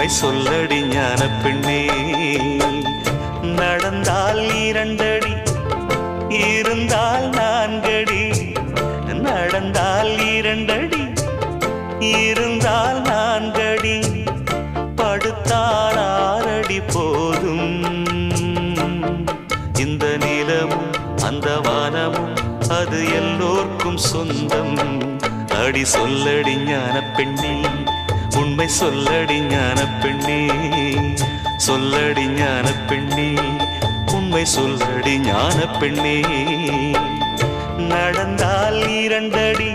உண்மை சொல்லடி ஞான பெண்ணே. நடந்தால் 2 அடி, இருந்தால் 4 அடி. நடந்தால் 2 அடி, இருந்தால் 4 அடி. படுத்தால் 6 அடி போதும். இந்த நிலமும் அந்த வானமும் அது எல்லோர்க்கும் சொந்தம். அடி சொல்லடி ஞான பெண்ணே, உண்மை சொல்லடி ஞான பெண்ணே. சொல்லடி ஞான பெண்ணே, உண்மை சொல்லடி ஞான பெண்ணே. நடந்தால் 2 அடி,